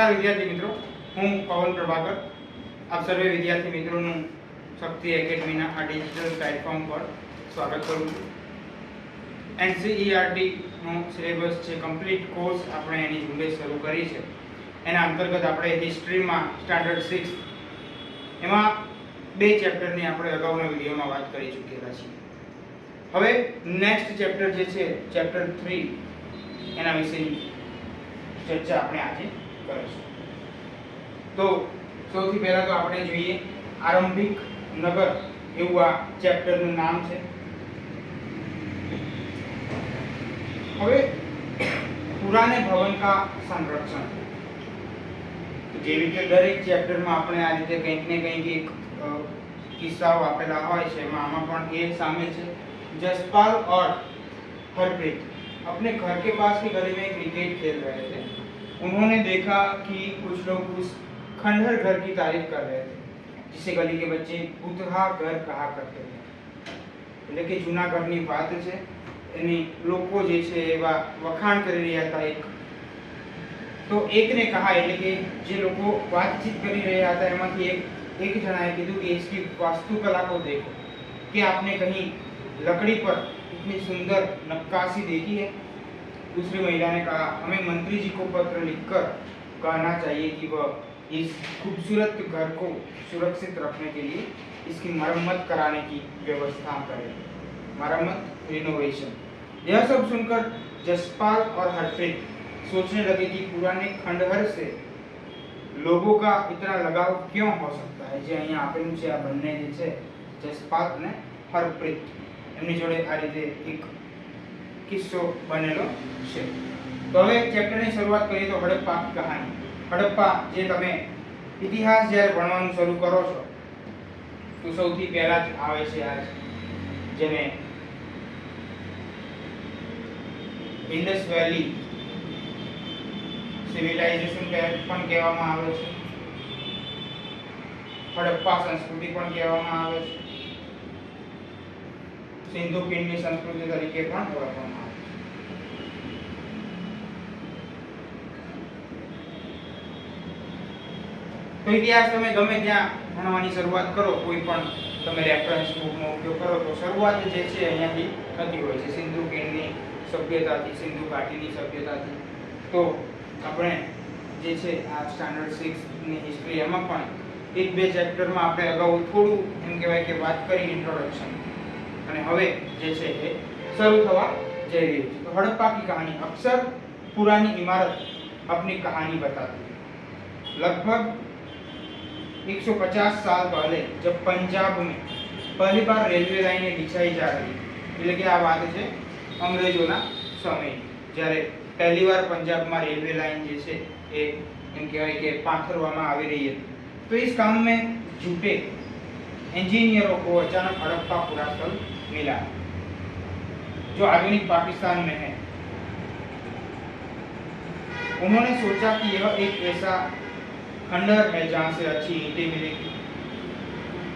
नमस्कार विद्यार्थी मित्रों, हूँ पवन प्रभाकर। आप सर्वे विद्यार्थी मित्रों शक्ति एकेडमी आ डिजिटल प्लेटफॉर्म पर स्वागत करूँ छूँ। एनसीईआरटी सिलेबस है कम्प्लीट कोर्स આપણે એની ઝુંબેશ શરૂ કરી છે। એના અંતર્ગત આપણે હિસ્ટ્રીમાં સ્ટાન્ડર્ડ 6 એમાં બે ચેપ્ટરની આપણે અગાઉના વિડીયોમાં વાત કરી ચૂકેલા છીએ। હવે નેક્સ્ટ ચેપ્ટર જે છે ચેપ્ટર 3 એના વિશેની ચર્ચા આપણે આજે કરીશું। તો સૌથી પહેલા તો આપણે જોઈએ આરંભિક નગર એવું આ ચેપ્ટરનું નામ છે। હવે પુરાने भवन का संरक्षण જેવી કે દરેક ચેપ્ટરમાં આપણે આ રીતે કંઈક ને કંઈક એક કિસ્સાઓ આપેલા હોય છે। આમાં પણ એ સામેલ છે। जसपाल और हरप्रीत अपने घर के पास की गली में क्रिकेट खेल रहे थे। उन्होंने देखा कि कुछ लोग उस खंडहर घर की तारीफ कर रहे थे जिसे गली के बच्चे भूतहा घर कहा करते थे। એટલે કે જૂના ઘરની વાત છે એની લોકો જે છે એવા વખાણ કરી રહ્યા હતા। તો એકને કहा એટલે કે જે લોકો વાતચીત કરી રહ્યા હતા એમાંથી એક જણાએ કીધું કે इसकी वास्तुकला को देखो, कि आपने कहीं लकड़ी पर इतनी सुंदर नक्काशी देखी है। दूसरी महिला ने कहा हमें मंत्री जी को पत्र लिखकर कहना चाहिए कि वह इस खूबसूरत घर को सुरक्षित रखने के लिए इसकी मरम्मत कराने की व्यवस्था करें। मरम्मत, रिनोवेशन। यह सब सुनकर जसपाल और हरप्रीत सोचने लगे कि पुराने खंडहर से लोगों का इतना लगाव क्यों हो सकता है। जे अहीं आपेલું છે આ બંને જે છે જસપાલ અને હરપ્રીત એમની જોડે આ રીતે એક કિસ્સો બનેલો છે। તો હવે ચેપ્ટરની શરૂઆત કરીએ તો હડપ્પા की कहानी। હડપ્પા જે તમે ઇતિહાસ જ્યારે ભણવાનું શરૂ કરો છો તો સૌથી પહેલા જ આવે છે આ જેને ઇન્ડસ વેલી સિવિલાઇઝેશન પણ કહેવામાં આવે છે, હડપ્પા સંસ્કૃતિ પણ કહેવામાં આવે છે, સિંધુ ખીણની સંસ્કૃતિ તરીકે પણ ઓળખવામાં આવે છે। તો ઇતિહાસ તમે ગમે ત્યાં ભણવાની શરૂઆત કરો, કોઈ પણ તમે રેફરન્સ બુકનો ઉપયોગ કરો તો શરૂઆત જે છે અહીંયાથી થતી હોય છે, સિંધુ ખીણની સભ્યતાથી, સિંધુ ઘાટીની સભ્યતાથી। તો આપણે જે છે આ સ્ટાન્ડર્ડ 6 ની હિસ્ટ્રી એમાં પણ એક બે ચેપ્ટરમાં આપણે અગાઉ થોડું એમ કહેવાય કે વાત કરી ઇન્ટ્રોડક્શન, અને હવે જે છે એ શરૂ થવા જઈ રહી છે। તો हड़प्पा की कहानी। अक्सर पुरानी इमारत अपनी कहानी बताती है। लगभग 150 साल पहले जब पंजाब में पहली बार रेलवे लाइनें बिछाई जा रही, એટલે કે આ વાત છે અંગ્રેજોના સમય જ્યારે પહેલી વાર પંજાબમાં રેલવે લાઇન જે છે એ એમ કહેવાય કે પાથરવામાં આવી રહી હતી। तो इस काम में जुटे इंजीनियरों को अचानक हड़प्पा पुरास्थल मिला जो आधुनिक पाकिस्तान में है। उन्होंने सोचा कि यह एक ऐसा खंडहर है जहां से अच्छी ईंटें मिलेगी।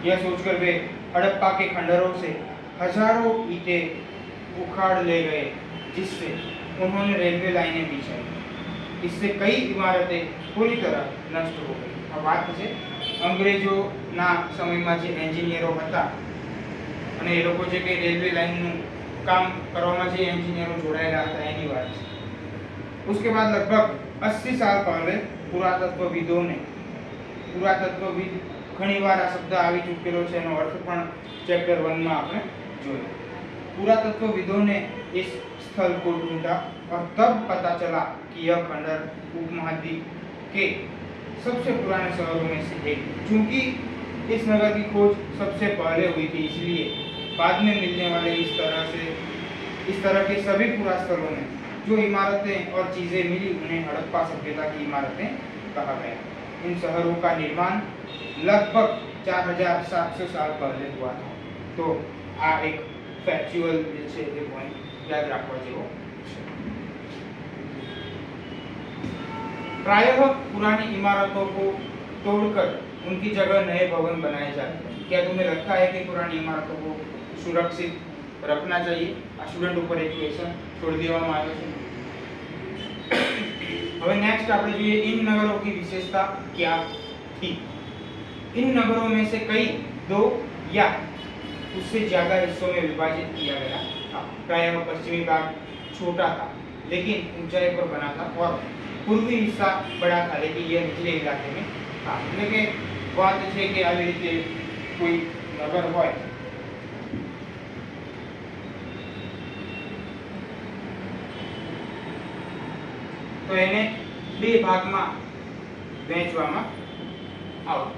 यह सोचकर वे हड़प्पा के खंडहरों से हजारों ईंटें उखाड़ ले गए जिससे उन्होंने रेलवे लाइनें बिछाई। इससे कई इमारतें पूरी तरह नष्ट हो गई। आ बात है अंग्रेजोना समयમાં જે એન્જિનિયરો હતા અને એ લોકો જે કે રેલવે લાઇનનું કામ કરવામાં જે એન્જિનિયરો જોડાયેલા હતા એની વાત છે। उसके बाद लगभग 80 साल पहले પુરાતત્વવિદ ઘણીવાર આ શબ્દ આવી ચૂકેલો છે, એનો અર્થ પણ ચેપ્ટર 1 માં આપણે જોયો। पुरातत्वविदों ने इस स्थल को ढूंढा और तब पता चला कि यह खंडहर उपमहाद्वीप के सबसे पुराने शहरों में से एक। चूंकि इस नगर की खोज सबसे पहले हुई थी, इसलिए बाद में मिलने वाले इस तरह के सभी पुरास्थलों में जो इमारतें और चीजें मिली उन्हें हड़प्पा सभ्यता की इमारतें कहा गया। इन शहरों का निर्माण लगभग 4700 साल पहले हुआ था। तो आ एक फैक्चुअल જે છે એ પોઈન્ટ યાદ રાખવા જેવો છે। प्रायः पुरानी इमारतों को तोड़कर उनकी जगह नए भवन बनाए जाते हैं। क्या तुम्हें लगता है कि पुरानी इमारतों को सुरक्षित रखना चाहिए? आ स्टूडेंट ऊपर एक क्वेश्चन छोड़ देવામાં આવ્યો છે। હવે नेक्स्ट આપણે જોઈએ इन नगरों की विशेषता क्या थी। इन नगरों में से कई दो या उससे ज्यादा हिस्सों में विभाजित किया गया था। प्रायः पश्चिमी भाग छोटा था लेकिन ऊंचाई पर बना था और पूर्वी हिस्सा बड़ा था लेकिन यह निचले इलाके में था। એટલે કે વાત છે કે આવી રીતે કોઈ નગર હોય તો એને બે ભાગમાં વહેંચવામાં આવતું।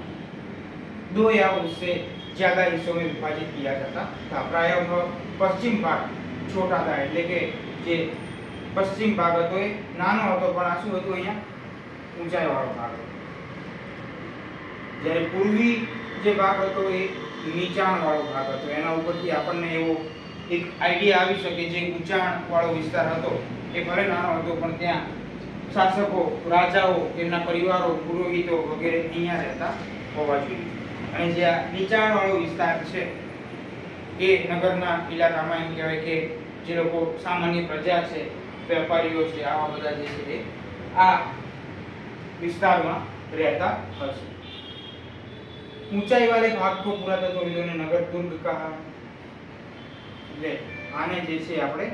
दो या उससे ज्यादा हिस्सों में विभाजित किया जाता था। प्रायः पश्चिम भाग छोटा था એટલે કે જે પશ્ચિમ ભાગ હતો એ નાનો હતો પણ આ શું હતું અહીંયા ઊંચાઈ વાળો ભાગ હતો। જ્યારે પૂર્વી જે ભાગ હતો એ નીચાણ વાળો ભાગ હતો। એના ઉપરથી આપણને એવો એક આઈડિયા આવી શકે જે ઊંચાણ વાળો વિસ્તાર હતો એ ભલે નાનો હતો પણ ત્યાં શાસકો રાજાઓ એમના પરિવારો પુરોહિતો વગેરે અહીંયા રહેતા હોવા જોઈએ। અને જે આ નીચાણ વાળો વિસ્તાર છે એ નગરના ઇલાકામાં એમ કહેવાય કે જે લોકો સામાન્ય પ્રજા છે વેપારીઓ છે આવા બધા જે છે આ વિસ્તારમાં રહેતા હશે। ऊंचाई वाले भाग को पुरातत्वविदों ने नगर दुर्ग कहा। એટલે આને જે છે આપણે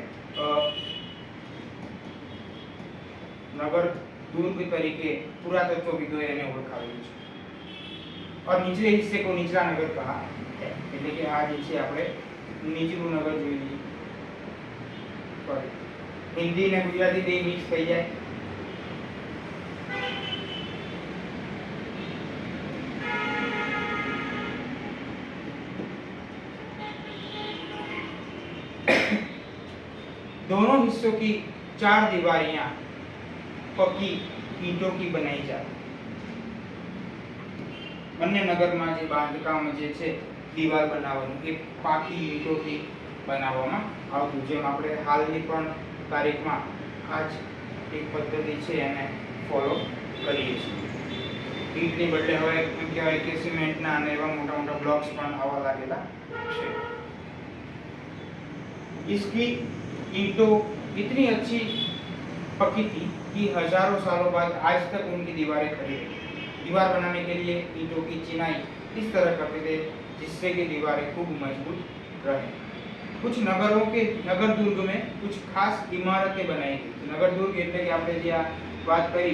नगर दुर्ग तरीके पुरातत्वविदों એને ઓળખાવ્યું છે। और निचले हिस्से को निचला नगर कहा है। એટલે કે આ જે છે આપણે નીચલું નગર જોઈ લઈએ। સોરી हिंदी ने गुजराती બે મિક્સ થઈ જાય। दोनों हिस्सों की चार दीवारियां पक्की ईंटों की बनाई जाती। બંને નગરમાં જે બાંધકામ જે છે દીવાલ બનાવવાનું એ પાકી ઈંટોથી બનાવવામાં આવતું। જેમ આપણે હાલની પણ તારીખમાં આ જ એક પદ્ધતિ છે એને ફોલો કરીએ છીએ। ઈંટની બદલે હવે એમ કહેવાય કે સિમેન્ટના અને એવા મોટા મોટા બ્લોક્સ પણ આવવા લાગેલા છે। इसकी ईंटों इतनी अच्छी पकी थी कि हजारों सालों बाद आज तक उनकी दीवारें खड़ी रही। दीवार बनाने के लिए ईंटों की चिनाई इस तरह करते थे जिससे कि दीवारें खूब मजबूत रहे। कुछ नगरों के नगर दुर्ग में कुछ खास इमारतें बनाई गई। नगर दुर्ग એટલે કે આપણે જે આ વાત કરી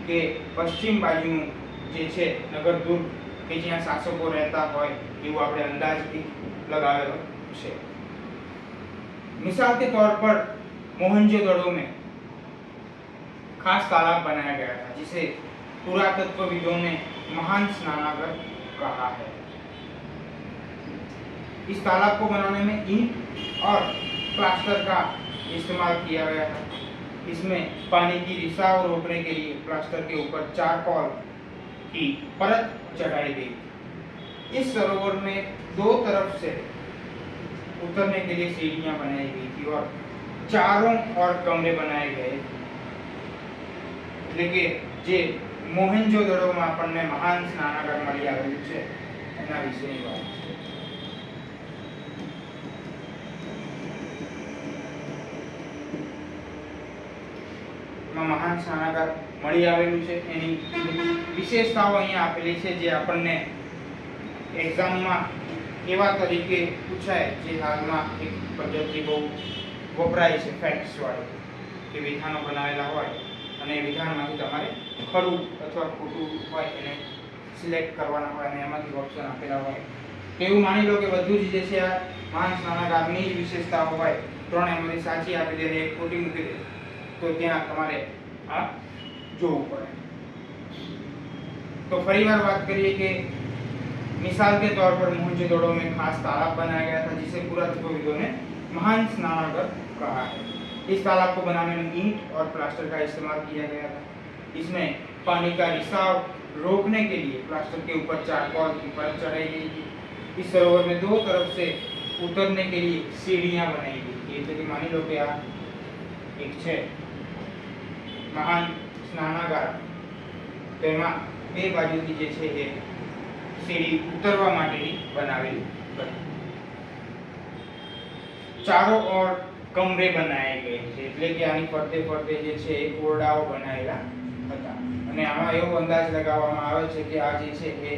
કે પશ્ચિમ બાજુનું જે છે નગર દુર્ગ કે જ્યાં શાસકો રહેતા હોય એવું આપણે અંદાજ લગાવેલો છે। मिसाल के तौर पर मोहनजोदड़ो में खास तालाब बनाया गया था जिसे पुरातत्वविदों ने महान स्नानागार कहा है। इस तालाब को बनाने में ईंट और प्लास्टर का इस्तेमाल किया गया था। इसमें पानी की रिसाव रोकने के लिए प्लास्टर के ऊपर चारकोल की परत चढ़ाई गई। इस सरोवर में दो तरफ से उतरने के लिए सीढ़ियां बनाई गई थी और चारों और कमरे बनाए गए। એટલે કે જે મોહેન્જો-દડોમાં આપણને મહાન સ્નાનાગાર મળી આવેલું છે એના વિશેની વાત છે। મહાન સ્નાનાગાર મળી આવેલું છે એની વિશેષતાઓ અહીંયા આપેલી છે જે આપણને એક્ઝામમાં એવા તરીકે પૂછાય જે હાલમાં એક પદ્ધતિ બહુ વપરાય છે ફેક્ટ્સ વાળી કે વિધાનો બનાવેલા હોય અને વિધાનમાંથી તમારે ખરું અથવા ખોટું હોય એને સિલેક્ટ કરવાના હોય અને એમાંથી ઓપ્શન આપેલા હોય। એવું માની લો કે બધું જ જે છે આ મહાન સ્નાનાગારની જ વિશેષતાઓ હોય ત્રણેયમાંથી સાચી આપી દે અને એક ખોટી મૂકી દે તો ત્યાં તમારે આ જોવું પડે। તો ફરીવાર વાત કરીએ કે मिसाल के तौर पर मोहनजोदड़ो में खास तालाब बनाया गया था जिसे पुरातत्वविदों ने महान स्नानागार कहा है। इस तालाब को बनाने में ईंट और प्लास्टर का इस्तेमाल किया गया था। इसमें पानी का रिसाव रोकने के लिए प्लास्टर के ऊपर चारकोल की परत चढ़ाई गई थी। इस सरोवर में दो तरफ से उतरने के लिए सीढ़ियां बनाई गई थी। એટલે કે માની લો કે આ એક છે મહાન સ્નાનાગાર તેમાં બે બાજુથી જે છે એ सीढ़ी उतरवा माटेनी बनावेली હતી। चारों ओर कमरे बनाए गए थे એટલે એટલે કે આની ફરતે ફરતે જે છે એ ઓરડાઓ બનાવેલા હતા. અને આમાં એવો અંદાજ લગાવવામાં આવે છે કે આ જે છે એ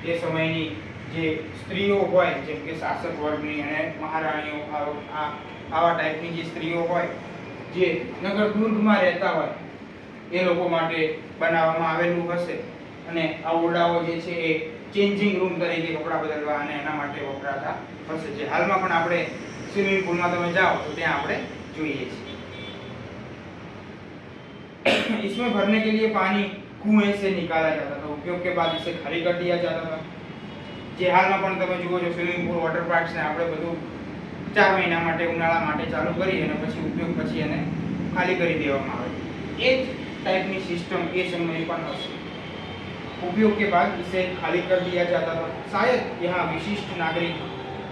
તે સમયની જે સ્ત્રીઓ હોય, જેમ કે શાસક વર્ગની અને મહારાણીઓ, આવા ટાઈપની જે સ્ત્રીઓ હોય જે નગર દુર્ગમાં રહેતા હોય એ લોકો માટે બનાવવામાં આવેલું હશે. અને આ ઓરડાઓ જે છે એ ચેન્જિંગ રૂમ તરીકે કપડાં બદલવા અને એના માટે વપરાતા હશે, જે હાલમાં પણ આપણે સ્વિમિંગ પુલમાં તમે જાઓ તો ત્યાં આપણે જોઈએ છીએ. इसमें भरने के लिए पानी कुएं से निकाला जाता था, उपयोग के बाद इसे खाली कर दिया जाता था. જે હાલમાં પણ તમે જુઓ છો સ્વિમિંગ પુલ, વોટર પાર્ક્સ ને આપણે બધું 4 મહિના માટે, ઉનાળા માટે ચાલુ કરી અને પછી ઉપયોગ પછી એને ખાલી કરી દેવામાં આવે. એ જ टाइप सिस्टम ये समय पर उपयोग के बाद इसे खाली कर दिया जाता था. शायद यहाँ विशिष्ट नागरिक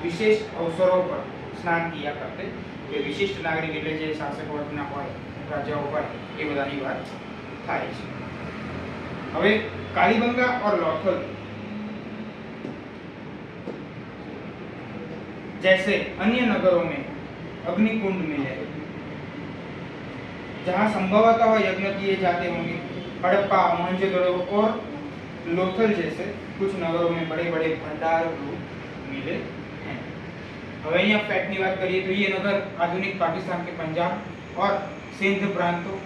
विशेष अवसरों पर स्नान किया करते. कि विशिष्ट नागरिक એટલે જે શાસક વર્ગના હોય, રાજાઓ હોય, એ બધાની વાત થાય છે. હવે કાલીબંગા और लोथल जैसे अन्य नगरों में अग्निकुंड मिले जहाँ संभवतः यज्ञ किए जाते होंगे. हड़प्पा, मोहनजोदड़ो और लोथल जैसे कुछ नगरों में बड़े बड़े भंडार मिले हैं. अब यहाँ फैक्ट की बात करिए तो ये नगर आधुनिक पाकिस्तान के पंजाब और सिंध प्रांतों,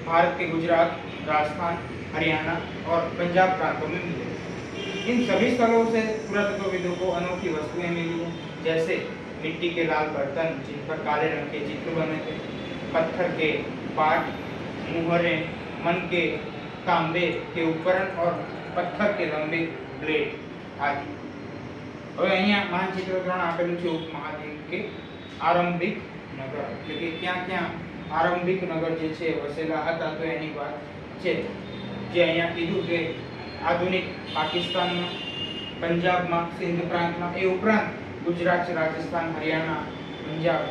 भारत के गुजरात, राजस्थान, हरियाणा और पंजाब प्रांतों में मिले. इन सभी स्थलों से पुरातत्वविदों को अनोखी वस्तुएं मिली हैं, जैसे मिट्टी के लाल बर्तन जिन पर काले रंग के चित्र बने थे, पत्थर के पाट, मुहरें, मन के तांबे के उपकरण और पत्थर के लंबे ब्लेड आदि. હવે અહીંયા માનચિત્ર 3 આપેલું છે ઉપમહાદ્વીપ કે આરંભિક નગર, એટલે કે ક્યાં ક્યાં આરંભિક નગર જે છે વસેલા હતા તો એની વાત છે. જે અહીંયા કીધું કે આધુનિક પાકિસ્તાનમાં, પંજાબમાં, સિંધ પ્રાંતમાં, એ ઉપરાંત ગુજરાત, રાજસ્થાન, હરિયાણા, પંજાબ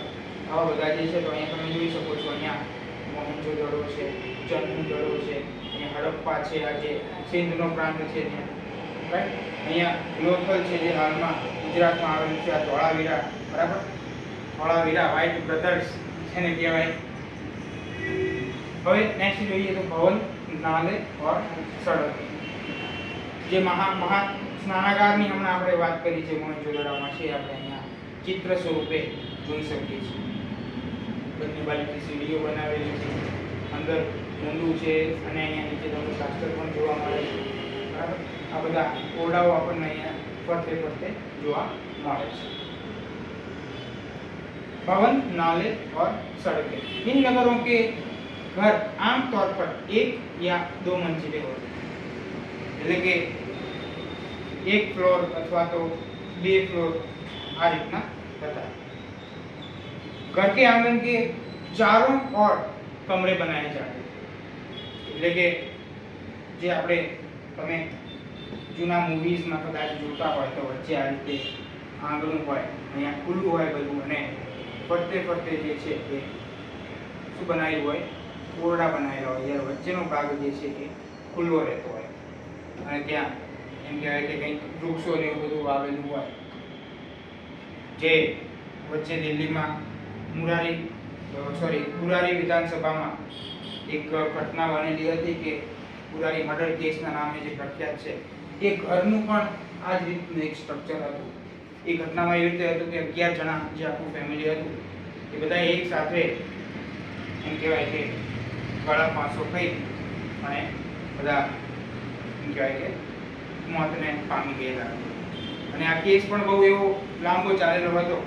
આવા બધા જે છે તો અહીંયા તમે જોઈ શકો છો. અહીંયા મોહનજોદડો છે, ચંદુદડો છે, અહીંયા હડપ્પા છે, આ જે સિંધનો પ્રાંત છે ત્યાં, રાઈટ. અહીંયા લોથલ છે જે હાલમાં ગુજરાતમાં આવેલું છે. આ ધોળાવીરા, બરાબર, ધોળાવીરા વ્હાઇટ બ્રધર્સ જેને કહેવાય. હવે નેક્સ્ટ જોઈએ તો ભવન, નાલે और सड़क. જે મહા સ્નાનાગારની હમણાં આપણે વાત કરી છે મોહેંજો-દડોમાં છે, આપણે અહીંયા ચિત્ર સ્વરૂપે જોઈ શકીએ છીએ. બંને બાજુથી સીડીઓ બનાવેલી છે, અંદર ઊંડું છે અને અહીંયા નીચે તમને શાસ્ત્ર પણ જોવા મળે છે, બરાબર. આ બધા ઓરડાઓ આપણને અહીંયા ફરતે ફરતે જોવા મળે છે. भवन, नाले और सड़कें. इन नगरों के घर आमतौर पर 1 या 2 मंजिले होते हैं, એટલે કે 1 फ्लोर अथवा तो 2 फ्लोर आ રીતના હતા. घर के आंगन के चारों ओर कमरे बनाए जाते, એટલે કે જે આપણે તમે જૂના મૂવીઝમાં કદાચ જોતા હોય તો વચ્ચે આ રીતે આંગણું હોય, અહીંયા ખુલ્લું હોય બધું, અને ફરતે ફરતે જે છે એ શું બનાવેલું હોય, ઓરડા બનાવેલા હોય, જ્યારે વચ્ચેનો ભાગ જે છે એ ખુલ્લો રહેતો હોય અને ત્યાં એમ કહેવાય કે કંઈક વૃક્ષો ને એવું બધું વાવેલું હોય. જે વચ્ચે દિલ્હીમાં પુરારી વિધાનસભામાં એક ઘટના બનેલી હતી કે પુરારી મર્ડર કેસના નામે જે પ્રખ્યાત છે, એ ઘરનું પણ આ જ રીતનું એક સ્ટ્રક્ચર હતું. એ ઘટનામાં એવી રીતે હતું કે 11 જણા જે આખું ફેમિલી હતું એ બધા એક સાથે એમ કહેવાય કે ગળા ફાંસો ખાઈ અને બધા એમ કહેવાય કે મોતને પામી ગયેલા. અને આ કેસ પણ બહુ એવો લાંબો ચાલેલો હતો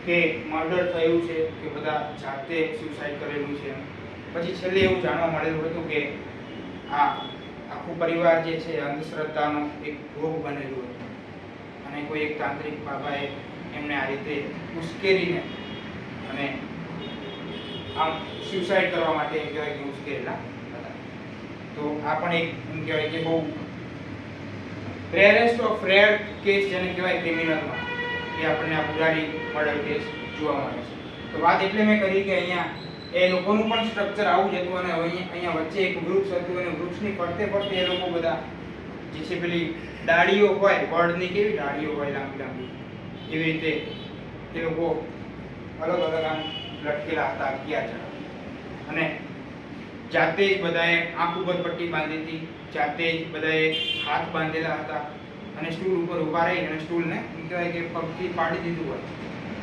કે મર્ડર થયું છે કે બધા જાતે સુસાઇડ કરેલું છે. પછી છેલ્લે એવું જાણવા મળેલું હતું કે આ આખું પરિવાર જે છે અંધશ્રદ્ધાનો એક ભોગ બનેલું હતું અને કોઈ એક તાંત્રિક બાબાએ એમને આ રીતે ઉશ્કેરીને અને આમ સુસાઇડ કરવા માટે એમ કહેવાય કે ઉશ્કેરેલા હતા. તો આ પણ એક એમ કહેવાય કે બહુ રેરેસ્ટ ઓફ રેર કેસ જેને કહેવાય ક્રિમિનલમાં, એ આપણને આ પુરારી મર્ડર કેસ જોવા મળે છે. તો વાત એટલે મેં કરી કે અહીંયા એ લોકોનું પણ સ્ટ્રક્ચર આવું જ હતું અને અહીંયા વચ્ચે એક વૃક્ષ હતું અને વૃક્ષની ફરતે ફરતે એ લોકો બધા જે છે પેલી ડાળીઓ હોય, વડની કેવી ડાળીઓ હોય લાંબી લાંબી, એવી રીતે એ લોકો અલગ અલગ આમ લટકેલા હતા 11 જણા અને જાતે જ બધાએ આંખ ઉપર પટ્ટી બાંધી હતી, જાતે જ બધાએ હાથ બાંધેલા હતા અને સ્ટૂલ ઉપર ઊભા રહી અને સ્ટૂલને એમ કહેવાય કે પગથી પાડી દીધું હોય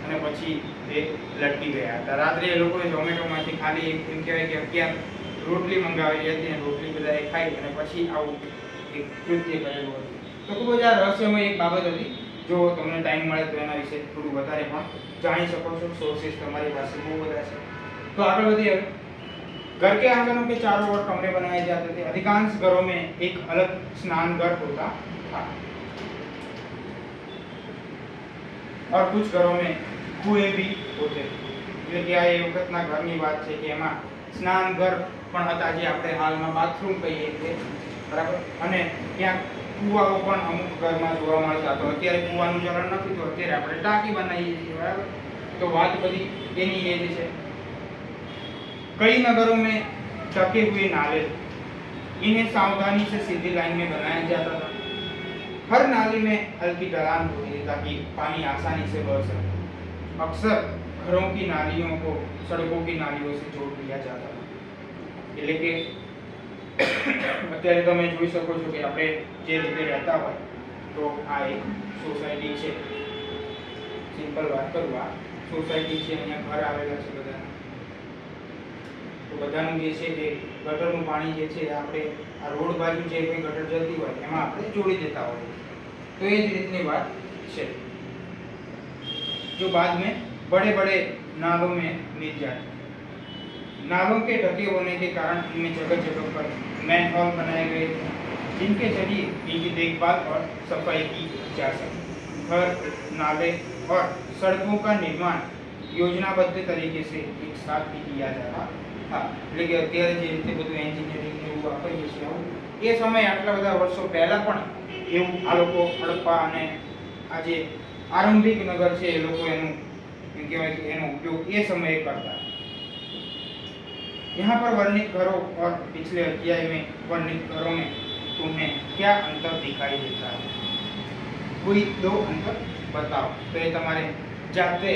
અને પછી એ લટકી ગયા હતા. રાત્રે એ લોકોએ ઝોમેટોમાંથી ખાલી એમ કહેવાય કે 11 રોટલી મંગાવેલી હતી અને રોટલી બધાએ ખાઈ અને પછી આવું એક કૃત્ય કરેલું હતું. તો ખૂબ જ આ રહસ્યમય એક બાબત હતી. જો તમને ટાઈમ મળે તો એના વિશે થોડું વધારે પણ જાણી શકો છો. સોર્सेस તમારી પાસે બહુ બધા છે. तो आगे बढ़िए. घर के आंगनों के चारों ओर कमरे बनाए जाते थे. अधिकांश घरों में एक अलग स्नान घर होता था और कुछ घरों में कुएं भी होते थे. એટલે કે આ એ વખતના ઘરની વાત છે કે એમાં સ્નાન ઘર પણ હતા, જે આપણે હાલમાં બાથરૂમ કહીએ છીએ, બરાબર. અને ત્યાં કુવાઓ પણ અમુક ઘરમાં જોવા મળતા. તો અત્યારે કુવાનું ચલણ નથી, તો અત્યારે આપણે ટાંકી બનાવીએ છીએ, બરાબર. તો વાત બધી એની એ જ છે. कई नगरों में ढके हुए नाले, इन्हें सावधानी से सीधी लाइन में बनाया जाता था. हर नाली में हल्की ढलान होती थी ताकि पानी आसानी से बह सके. अक्सर घरों की नालियों को सड़कों की नालियों से जोड़ दिया जाता था. એટલે કે અત્યારે તમે જોઈ શકો છો કે આપણે જે રીતે રહેતા હોય તો આ એક સોસાયટી છે. સિમ્પલ વાત કરું, આ સોસાયટી છે, અહીંયા ઘર આવેલા છે બધા. તો બધાનું જે છે એ ગટરનું પાણી જે છે આપણે આ રોડ બાજુ જે કોઈ ગટર જતી હોય એમાં આપણે જોડી દેતા હોઈએ. तो ये રીતની વાત છે. जो बाद में बड़े बड़े नालों में मिल जाते. नालों के ढके होने के कारण इनमें जगह जगह पर मैन हॉल बनाए गए थे, जिनके जरिए इनकी देखभाल और सफाई की जा सके. घर, नाले और सड़कों का निर्माण योजनाबद्ध तरीके से एक साथ ही किया जाता था. એટલે કે અત્યારે જે રીતે બધું એન્જિનિયરિંગ એવું વાપરીએ છીએ એ સમયે આટલા બધા વર્ષો પહેલા પણ એવું આ લોકો હડપ્પા અને આ જે આરંભિક નગર છે એ લોકો એનું એમ કહેવાય કે એનો ઉપયોગ એ સમયે કરતા. यहाँ पर वर्णित घरों और पिछले अध्याय में वर्णित घरों में तुम्हें क्या अंतर दिखाई देता है? कोई दो अंतर बताओ. तो ये તમારે જાતે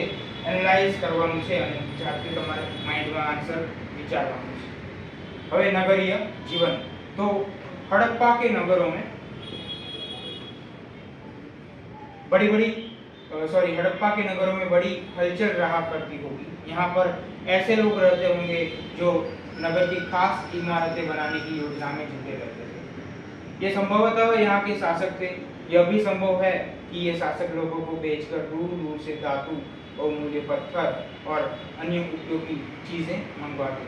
એનાલાઇઝ કરવાનું છે અને જાતે તમારે માઇન્ડમાં આન્સર विचारવાનું છે. હવે નગરીય જીવન. તો हड़प्पा के नगरों में हड़प्पा के नगरों में बड़ी हलचल रहा करती होगी. यहाँ पर ऐसे लोग रहते होंगे जो नगर की खास इमारतें बनाने की योजना में जुटे रहते थे. ये संभवतः यहाँ के शासक थे. यह भी संभव है कि ये शासक लोगों को बेचकर दूर दूर से धातु, बहुमूल्य पत्थर और अन्य उपयोगी चीजें मंगवाते.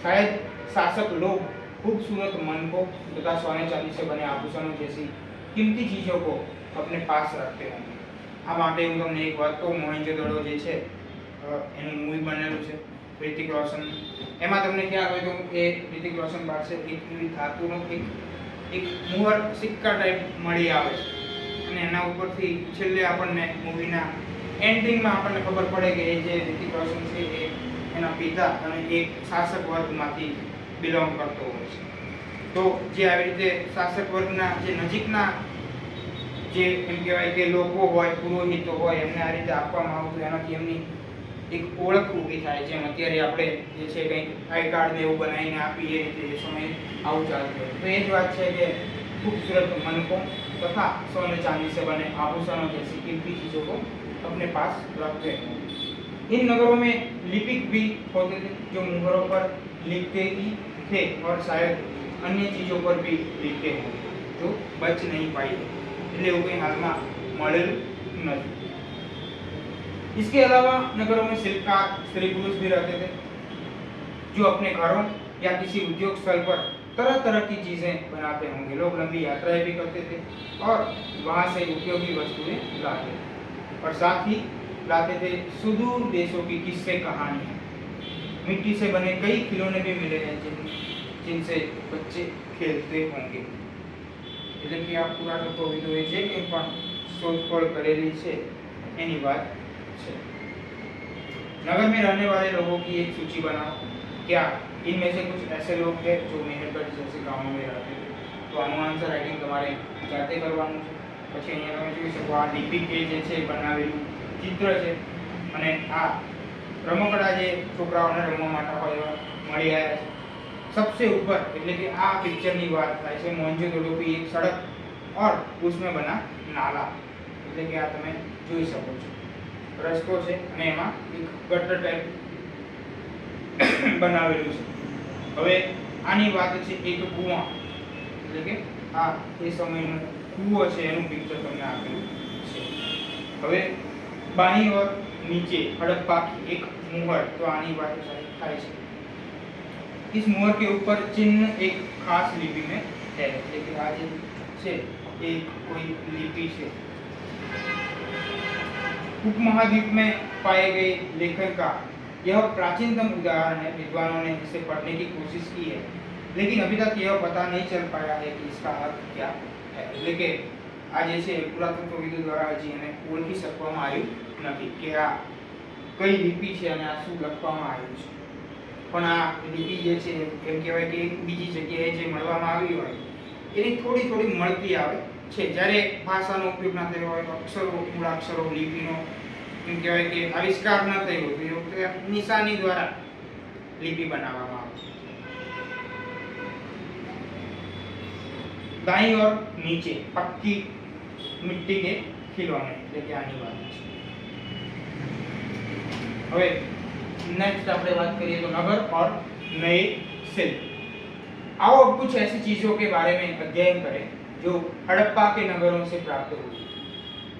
शायद शासक लोग खूबसूरत मनकों तथा सोने चांदी से बने आभूषणों जैसी कीमती चीजों को अपने पास रखते होंगे. આ માટે હું તમને એક વાત કહું, મોહેંજો-દડો જે છે એનું મૂવી બનેલું છે ઋતિક રોશન. એમાં તમને ખ્યાલ હોય તો એ ઋતિક રોશન પાસે એક એવી ધાતુનો એક મુહર સિક્કા ટાઈપ મળી આવે છે અને એના ઉપરથી છેલ્લે આપણને મૂવીના એન્ડિંગમાં આપણને ખબર પડે કે એ જે ઋતિક રોશન છે એ એના પિતા અને એક શાસક વર્ગમાંથી બિલોંગ કરતો હોય છે. તો જે આવી રીતે શાસક વર્ગના જે નજીકના જે એમ કહેવાય કે લોકો હોય, પુરોહિતો હોય, એમને આ રીતે આપવામાં આવતું, એનાથી એમની એક ઓળખ ઊભી થાય છે. અત્યારે આપણે જે છે કંઈક આઈ કાર્ડ ને એવું બનાવીને આપીએ એ રીતે એ સમયે આવું ચાલતું હોય. તો એ જ વાત છે કે खूबसूरत मनकों तथा सोने चांदी से बने आभूषणों जैसी कीमती चीजों को अपने पास रखते हैं. इन नगरों में लिपिक भी होते थे जो मुहरों पर लिखते ही थे और शायद अन्य चीजों पर भी लिखते होंगे जो बच नहीं पाई. એટલે એવું કંઈ હાલમાં મળેલું નથી. इसके अलावा नगरों में शिल्पकार स्त्री पुरुष भी रहते थे जो अपने घरों या किसी उद्योग स्थल पर तरह तरह की चीजें बनाते होंगे. लोग लंबी यात्राएं भी करते थे और वहां से उपयोगी वस्तुएं लाते थे और साथ ही लाते थे सुदूर देशों की किस्से कहानियां. मिट्टी से बने कई खिलौने भी मिले हैं जिनसे बच्चे खेलते होंगे. એટલે કે આ પુરાતત્વવિદોએ જે કંઈ પણ શોધખોળ કરેલી છે એની વાત છે. नगर में रहने वाले लोगों की एक सूची बनाओ. क्या इनमें से कुछ ऐसे लोग हैं जो मेहरगढ़ जैसे गांवों में रहते थे? तो આનું આન્સર રાઇટિંગ તમારે જાતે કરવાનું છે. પછી અહીંયા તમે જોઈ શકો આ લિપિકે જે છે બનાવેલું ચિત્ર છે અને આ રમકડા જે છોકરાઓને રમવા માટે હોય એવા મળી આવ્યા છે. सबसे ऊपर એટલે કે આ પિક્ચરની વાત થાય છે મોહેંજો-દડો की एक सड़क और उसमें बना नाला એટલે કે આ તમે જોઈ શકો છો રસ્તો છે અને એમાં એક ગટર ટાઈપ બનાવેલું છે. હવે આની વાત છે એક કૂવા એટલે કે આ એ સમયનો કૂવો છે એનું પિક્ચર તમને આપેલું છે. હવે बाईं ओर नीचे हड़प्पा की एक मुहर तो आनी बात થાય છે. इस मुहर के ऊपर चिन्ह एक खास लिपि में है लेकिन आज से एक कोई लिपि से उपमहाद्वीप में पाए गए लेखन का यह प्राचीनतम उदाहरण है. विद्वानों ने इसे पढ़ने की कोशिश की है लेकिन अभी तक यह पता नहीं चल पाया है कि इसका अर्थ क्या है. लेकिन आज ऐसे पुरातत्वविदों द्वारा हજી એને ઓળખી શકવામાં આવ્યું નથી કે આ કઈ લિપિ છે અને આ શું લખવામાં આવ્યું છે. પણ આ લિપિ જે છે એમ કહેવાય કે બીજી જગ્યાએ જે મળવામાં આવી હોય એની થોડી થોડી મળતી આવે છે. જ્યારે ભાષાનો ઉપયોગ ના થયો હોય અક્ષરો મૂળાક્ષરો લિપિનો એમ કહેવાય કે આવિષ્કાર ન થયો તો એ વખતે નિશાની દ્વારા લિપિ બનાવવામાં આવે છે. दाईं ओर नीचे पक्की मिट्टी के खिलौने એટલે કે આની વાત છે. હવે नेक्स्ट આપણે વાત કરીએ तो नगर और नए शिल्प. आओ अब कुछ ऐसी चीजों के बारे में अध्ययन करें जो हड़प्पा के नगरों से प्राप्त हुई.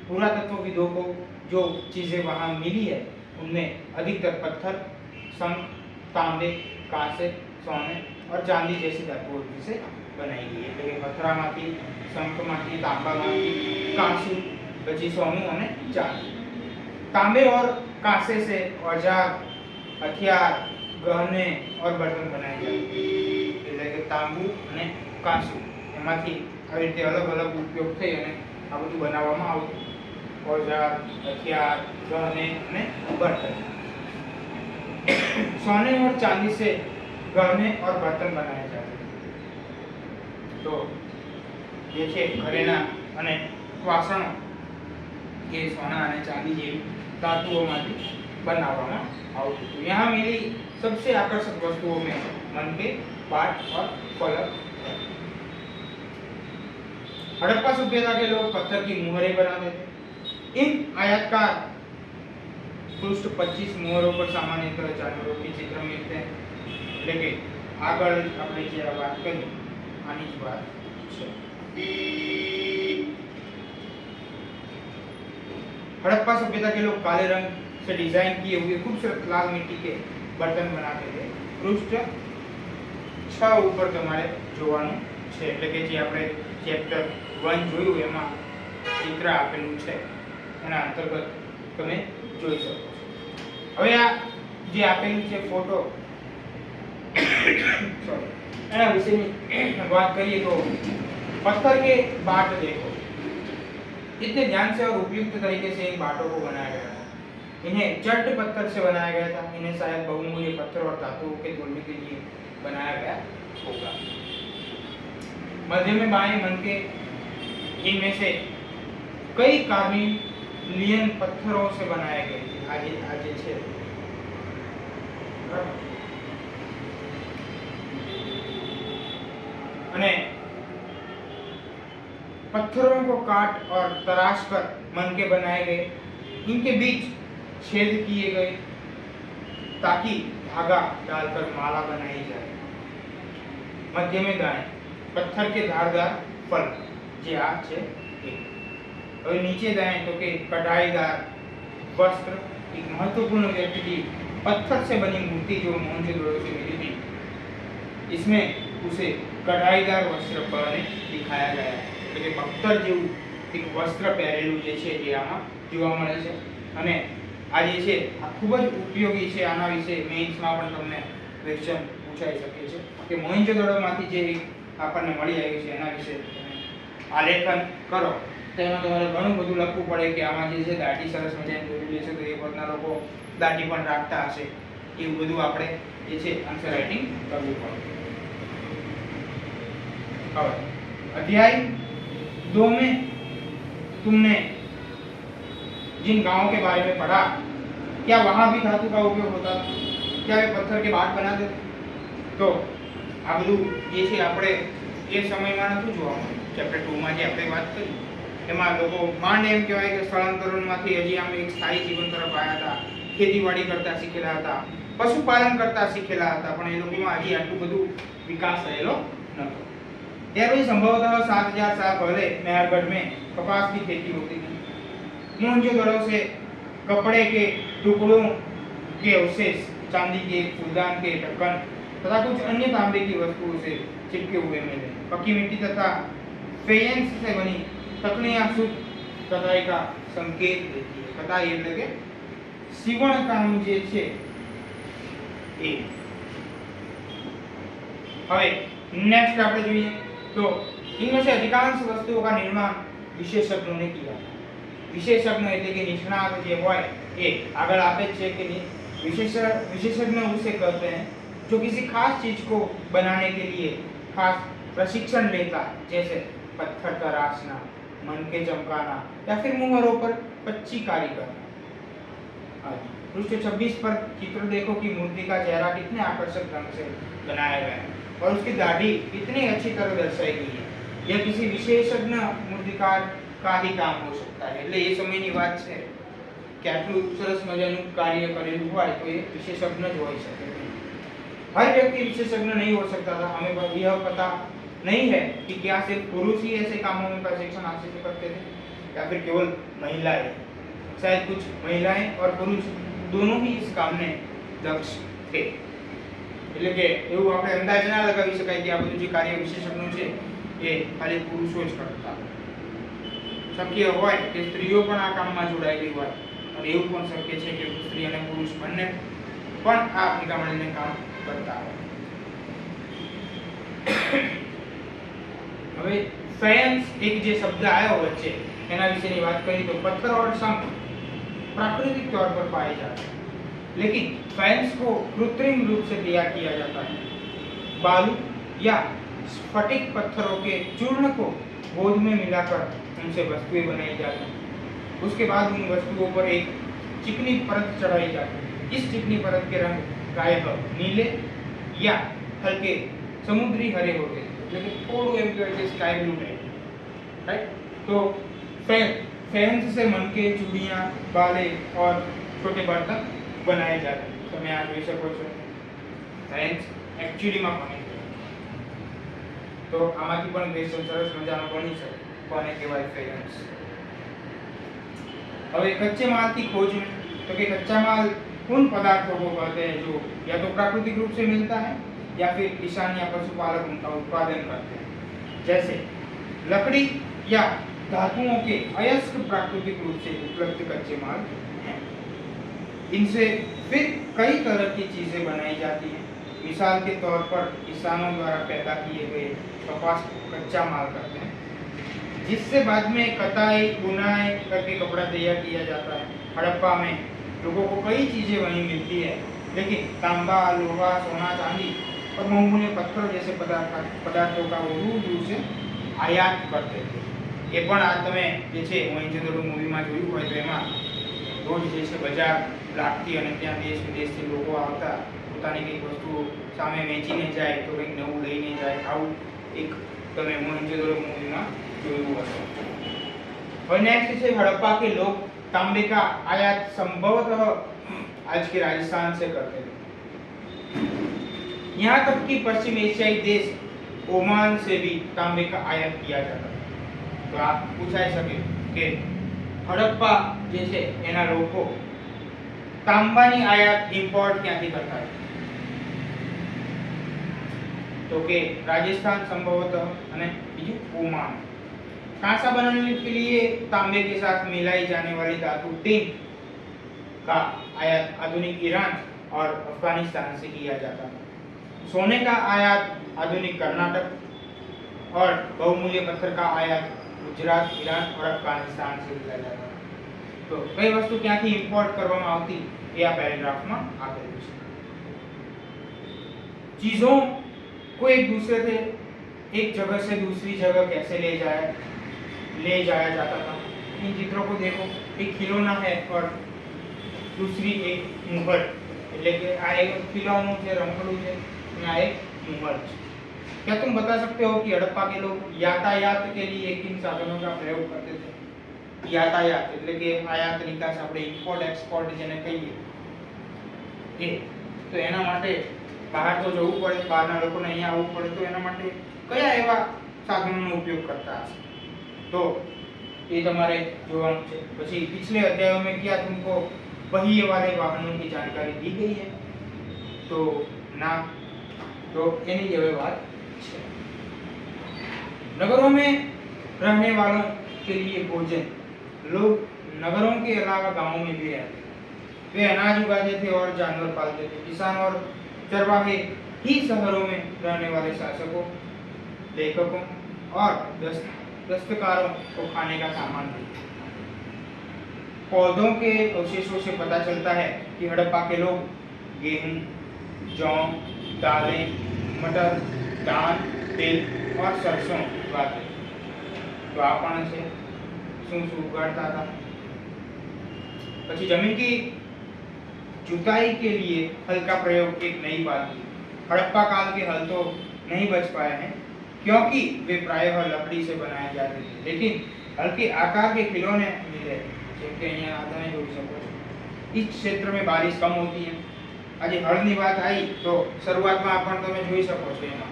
पुरातत्वविदों को जो चीजें वहां मिली है उनमें अधिकतर पत्थर, शंख, तांबे, कांसे, सोने और चांदी जैसी धातुओं से बनाई गई એટલે કે પથરામાંથી, શંખમાંથી, તાંબામાંથી, કાંસુ, પછી સોનું અને ચાંદી. तांबे और कांसे से औजार, हथियार, गहने और बर्तन बनाए जाते એટલે કે તાંબુ અને કાંસુ એમાંથી આવી રીતે અલગ અલગ ઉપયોગ થઈ અને આ બધું બનાવવામાં આવતું. औजार, हथियार, गहने અને बर्तन. सोने और चांदी से गहने और बर्तन बनाए जाते. तो ये છે ઘરેણા અને વાસણો કે સોના અને ચાંદી જેવી धातुओंમાંથી बनावવામાં આવતું હતું. यहाँ मिली सबसे आकर्षक वस्तुओं में मनके, पाट और फलक है. हड़प्पा सभ्यता के लोग पत्थर की मुहरें बनाते थे. इन आयताकार पृष्ठ 25 मुहरों पर सामान्यतः जानवरों के चित्र मिलते हैं. એટલે કે આગળ આપણે જે વાત કરી આની જ વાત છે. हड़प्पा सभ्यता के लोग काले रंग से डिजाइन किए हुए खूबसूरत लाल मिट्टी के बर्तन बनाते थे. पृष्ठ 6 ઉપર તમારે જોવાનું છે એટલે કે જે આપણે ચેપ્ટર 1 જોયું એમાં ચિત્ર આપેલું છે એના અંતર્ગત તમે જોઈ શકો છો. હવે આ જે આપેલું છે ફોટો સોરી એના વિશેની बात करिए तो पत्थर के बाट देखो. इतने ध्यान से और उपयुक्त तरीके से इन बाटों को बनाया गया था. इन्हें जट पत्थर से बनाया गया था. इन्हें शायद बहुमूल्य पत्थर और धातुओं के तोड़ने के लिए बनाया गया होगा. मध्य में बाएं मनके इनमें से कई कार्निलियन पत्थरों से बनाए गए थे. आगे आगे छे અને पत्थरों को काट और तराश कर मनके बनाए गए. इनके बीच छेद किए गए ताकि धागा डालकर माला बनाई जाए. मध्य में दाएं पत्थर के धारदार फल जे आ छे और नीचे दाएं तो के कढ़ाईदार वस्त्र. एक महत्वपूर्ण व्यक्ति की पत्थर से बनी मूर्ति जो मोहनजोदड़ो से मिली थी इसमें उसे कढ़ाईदार वस्त्र पहने दिखाया गया है. એટલે કે બખ્તર જેવું એક વસ્ત્ર પહેરેલું જે છે એ આમાં જોવા મળે છે. અને આ જે છે આ ખૂબ જ ઉપયોગી છે. આના વિશે મેઇન્સમાં પણ તમને ક્વેશ્ચન પૂછાઈ શકે છે કે મોહેંજો-દડોમાંથી જે આપણને મળી આવ્યું છે એના વિશે તમે આલેખન કરો તો એમાં તમારે ઘણું બધું લખવું પડે કે આમાં જે છે દાઢી સરસ મજાની દોરેલી છે તો એ વખતના લોકો દાઢી પણ રાખતા હશે. એવું બધું આપણે જે છે આન્સર રાઇટિંગ કરવું પડે. હવે अध्याय 2 में तुमने जिन गांवों के बारे में पढ़ा क्या वहाँ भी धातु का उपयोग होता था? क्या वे पत्थर के बाट बनाते थे? तो આ બધું જે છે આપણે એ સમયમાં નહોતું જોવા મળ્યું. ચેપ્ટર 2 માં જે આપણે વાત કરી એમાં લોકો માંડ એમ કહેવાય કે સ્થળાંતરણમાંથી હજી આમ એક સ્થાયી જીવન તરફ આવ્યા હતા, ખેતીવાડી કરતા શીખેલા હતા, પશુપાલન કરતા શીખેલા હતા, પણ એ લોકોમાં હજી આટલું બધું વિકાસ થયેલો નહોતો. ત્યાર પછી સંભવતઃ 7000 साल पहले मेहरगढ़ में कपास की खेती होती थी. मोहनजोदड़ो से कपड़े के टुकड़ों के अवशेष, चांदी के फूलदान के ढक्कन तथा कुछ अन्य तांबे की वस्तुओं से चिपके हुए मिले. पक्की मिट्टी तथा फेयंस से बनी तकनियां शुद्ध कताई का संकेत देती है. कताई એટલે કે સીવણ કામ જે છે એ. હવે नेक्स्ट આપણે જોઈએ तो इनमें से अधिकांश वस्तुओं का निर्माण विशेषज्ञों ने किया. विशेषज्ञ એટલે કે નિષ્ણાત જે હોય એ આગળ આપે છે કે विशेषज्ञ उसे कहते हैं जो किसी खास चीज को बनाने के लिए खास प्रशिक्षण लेता है, जैसे पत्थर तराशना, मन के चमकाना या फिर मुहरों पर पच्ची कारी करना. पृष्ठ 26 पर चित्र देखो कि मूर्ति का चेहरा कितने आकर्षक ढंग से बनाया गया है और उसकी दाढ़ी कितनी अच्छी तरह दर्शाई गई है. यह किसी विशेषज्ञ मूर्तिकार का ही काम हो सकता है. એટલે એ સમયની વાત છે કે આટલું સરસ મજાનું કાર્ય કરેલું હોય તો એ વિશેષજ્ઞ જ હોઈ શકે. हर व्यक्ति विशेषज्ञ नहीं हो सकता था. हमें यह पता नहीं है कि क्या सिर्फ पुरुष ही ऐसे कामों में प्रशिक्षण हासिल करते थे या फिर केवल महिलाएं. शायद कुछ महिलाएं और पुरुष दोनों ही इस काम में दक्ष थे. એટલે કે એવું આપણે અંદાજ ના લગાવી શકાય કે આ બધું જે કાર્ય વિશેષજ્ઞો છે એ ખાલી પુરુષો જ કરતા. શક્ય હોય કે સ્ત્રીઓ પણ આ કામમાં જોડાયેલી હોય અને એવું પણ શક્ય છે કે સ્ત્રી અને પુરુષ બંને પણ આ ભેગા મળીને કામ કરતા હોય. હવે ફેયન્સ એક જે શબ્દ આવ્યો વચ્ચે એના વિશેની વાત કરી તો પથ્થર और शंख प्राकृतिक तौर पर पाए जाते हैं, लेकिन फैंस को कृत्रिम रूप से तैयार किया जाता है. बालू या स्फटिक पत्थरों के चूर्ण को गोंद में मिलाकर उनसे वस्तुएं बनाई जाती हैं. उसके बाद उन वस्तुओं पर एक चिकनी परत चढ़ाई जाती है. इस चिकनी परत के रंग प्रायः नीले या हल्के समुद्री हरे होते हैं, लेकिन थोड़ू एम के स्काई ब्लू टाइप. राइट. तो फैंस से मन के चूड़ियाँ, बाले और छोटे बर्तन बनाए जाते हैं. તમે આ જોઈ શકો છો ફેન્સ એક્ચ્યુઅલીમાં કોને કહેવાય. તો આમાંથી પણ ક્વેશ્ચન સરસ મજાનો બની શકે કોને કહેવાય ફેન્સ. હવે कच्चे माल की खोज में तो कि कच्चा माल उन पदार्थों को कहते हैं जो या तो प्राकृतिक रूप से मिलता है या फिर किसान या पशुपालक उनका उत्पादन करते हैं. जैसे लकड़ी या धातुओं के अयस्क प्राकृतिक रूप से उपलब्ध कच्चे माल हैं. इनसे फिर कई तरह की चीजें बनाई जाती हैं. मिसाल के तौर पर किसानों द्वारा पैदा किए गए कपास कच्चा माल करते हैं, जिससे बाद में कताई बुनाई करके कपड़ा तैयार किया जाता है. हड़प्पा में लोगों को कई चीजें वहीं मिलती है, लेकिन तांबा, लोहा, सोना, चांदी और बहुमूल्य पत्थर जैसे पदार्थों का वो दूर दूर से आयात करते थे. એ પણ આ તમે જે છે મોહેંજો-દડો મૂવીમાં જોયું હોય તો એમાં રોજ જે છે બજાર લાગતી અને ત્યાં દેશ વિદેશથી લોકો આવતા પોતાની કંઈક વસ્તુઓ સામે વેચીને જાય તો કંઈક નવું લઈને જાય. આવું એક તમે મોહેંજો-દડો મૂવીમાં જોયું હશે. और नेक्स्ट છે हड़प्पा के लोग तांबे का आयात संभवतः आज के राजस्थान से करते थे. यहाँ तक कि पश्चिम एशियाई देश ओमान से भी तांबे का आयात किया जाता है. तो आप पूछाई सके કે હડપ્પા જે છે એના લોકો તાંબાની આયાત ઇમ્પોર્ટ ક્યાંથી કરતા હતા? तो કે राजस्थान संभवतः અને બીજું ओमान. कांसा बनाने के लिए तांबे के साथ मिलाई जाने वाली धातु टिन का आयात आधुनिक ईरान और अफगानिस्तान से किया जाता है. सोने का आयात आधुनिक कर्नाटक और बहुमूल्य पत्थर का आयात गुजरात, ईरान और अफगानिस्तान से किया जाता है. तो कई वस्तु ક્યાંથી ઇમ્પોર્ટ કરવામાં આવતી એ આ પેરેગ્રાફમાં આપેલું છે. चीजों को एक दूसरे से एक जगह से दूसरी जगह कैसे ले जाया जाता था. इन चित्रों को देखो. एक खिलौना है और दूसरी एक मुहर, એટલે કે આ એક કિલ્લાનું જે રમકડું છે અને આ એક मुहर છે। क्या तुम बता सकते हो कि हड़प्पा के लोग यातायात के लिए किन साधनों का प्रयोग करते थे? यातायात એટલે કે આયાત નિકાસ, આપણે ઇમ્પોર્ટ એક્સપોર્ટ જેને કહીએ એ, તો એના માટે બહાર તો જવું પડે, બહારના લોકોને અહીંયા આવવું પડે, તો એના માટે કયા એવા સાધનોનો ઉપયોગ करता હશે? तो ये તમારે જોવાનું છે। પછી पिछले अध्यायों में क्या तुमको पहिए वाले वाहनों की जानकारी दी गई है? तो ना, तो એની જ હવે વાત છે। नगरों में रहने वालों के लिए भोजन, लोग नगरों के अलावा गांवों में भी रहते थे। वे अनाज उगाते थे और जानवर पालते थे। किसान और चरवाहे ही शहरों में रहने वाले शासकों, लेखकों और दस्तकारों को खाने का सामान देते। पौधों के अवशेषों से पता चलता है कि हड़प्पा के लोग गेहूं, जौ, दालें, मटर, धान, तिल और सरसों उगाते थे। तो आ पण છે શું શું ઉગાડતા હતા। પછી जमीन की जुताई के लिए हल का प्रयोग एक नई बात थी। हड़प्पा काल के हल तो नहीं बच पाए हैं क्योंकि वे प्रायः लकड़ी से बनाए जाते थे, लेकिन हल के आकार के खिलौने मिले, जैसे यहाँ आप જોઈ શકો છો। इस क्षेत्र में बारिश कम होती है। आज हळनी बात आई तो शुरुआत में आपण તમે જોઈ શકો છો એમાં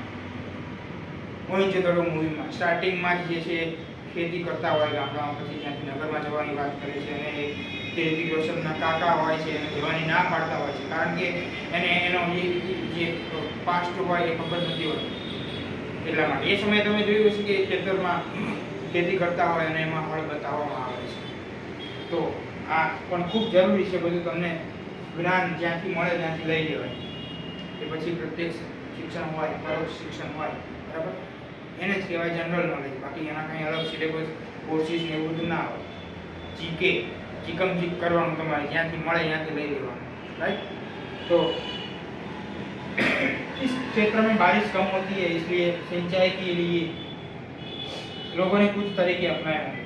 મોહેંજો-દડો મૂવીમાં સ્ટાર્ટિંગમાં જે છે ખેતી કરતા હોય ગામડામાં, પછી ત્યાંથી નગરમાં જવાની વાત કરે છે અને ઋતિક રોશનના કાકા હોય છે એને જવાની ના પાડતા હોય છે, કારણ કે એને એનો જે પાસ્ટ હોય એ ખબર નથી હોતી, એટલા માટે એ સમયે તમે જોયું હશે કે ખેતરમાં ખેતી કરતા હોય અને એમાં હળ બતાવવામાં આવે છે। તો આ પણ ખૂબ જરૂરી છે, બધું તમને જ્ઞાન જ્યાંથી મળે ત્યાંથી લઈ લેવાય, કે પછી પ્રત્યક્ષ શિક્ષણ હોય, પરોક્ષ શિક્ષણ હોય, બરાબર, એને જ કહેવાય જનરલ નોલેજ। બાકી એના કંઈ અલગ સિલેબસ કોર્સિસ ને એવું બધું ના હોય। જીકે ચીકમ ચીક કરવાનું, તમારે જ્યાંથી મળે ત્યાંથી લઈ લેવાનું, राइट। तो इस क्षेत्र में बारिश कम होती है, इसलिए सिंचाई के लिए लोगों ने कुछ तरीके अपनाए होंगे।